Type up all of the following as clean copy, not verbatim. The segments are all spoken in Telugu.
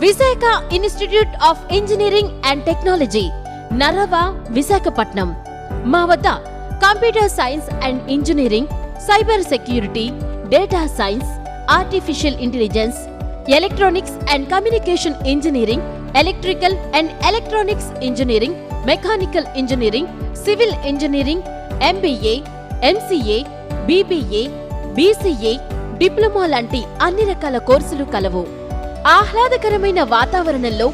Visakha institute of engineering and technology, Narava, Visakhapatnam. మా వద్ద computer science and engineering, cyber security, data science, artificial intelligence, electronics and communication engineering, electrical and electronics engineering, mechanical engineering, civil engineering, MBA, MCA, BBA, BCA, diploma లాంటి అన్ని రకాల కోర్సులు కలవు. ఆహ్లాదకరమైన వాతావరణంలో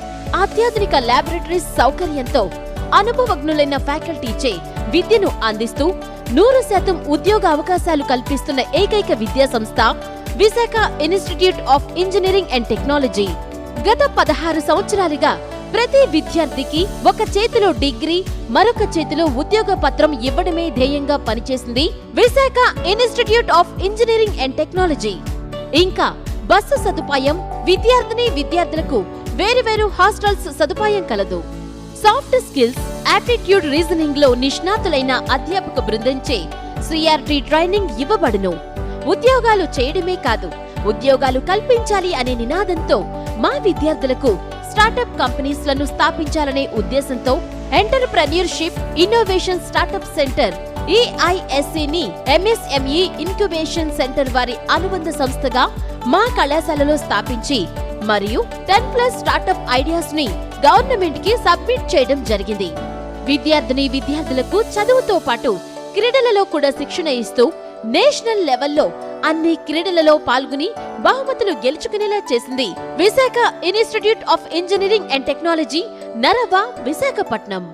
అత్యాధునిక ల్యాబొరేటరీస్ సౌకర్యంతో అనుభవజ్ఞులైన ఫ్యాకల్టీచే విద్యను అందిస్తూ 100% ఉద్యోగ అవకాశాలు కల్పిస్తున్న ఏకైక విద్యా సంస్థ Visakha institute of engineering and technology. గత 16 సంవత్సరాలుగా ప్రతి విద్యార్థికి ఒక చేతిలో డిగ్రీ, మరొక చేతిలో ఉద్యోగ పత్రం ఇవ్వడమే ధ్యేయంగా పనిచేసింది Visakha institute of engineering and technology. ఇంకా బస్సు సదుపాయం, విద్యార్థులకు వేరువేరు హాస్టల్స్ సదుపాయం కలదు. సాఫ్ట్ స్కిల్స్, ఆప్టిట్యూడ్ రీజనింగ్ లో నిష్ణాతులైన అధ్యాపక బృందంచే సిఆర్టీ ట్రైనింగ్ ఇవ్వబడును. ఉద్యోగాలు చేయడమే కాదు, ఉద్యోగాలు కల్పించాలి అనే నినాదంతో మా విద్యార్థులకు స్టార్టప్ కంపెనీస్ లను స్థాపించాలనే ఉద్దేశంతో entrepreneurship innovation startup centre EISC ని MSME ఇంక్యుబేషన్ సెంటర్ వారి అనుబంధ సంస్థగా మా కళాశాలలో స్థాపించి మరియు 10+ స్టార్టప్ ఐడియాస్ ని గవర్నమెంట్ కి సబ్మిట్ చేయడం జరిగింది. విద్యార్థులకు చదువుతో పాటు క్రీడలలో కూడా శిక్షణ ఇస్తూ నేషనల్ లెవెల్లో అన్ని క్రీడలలో పాల్గొని బహుమతులు గెలుచుకునేలా చేసింది Visakha institute of engineering and technology, Narava, Visakhapatnam.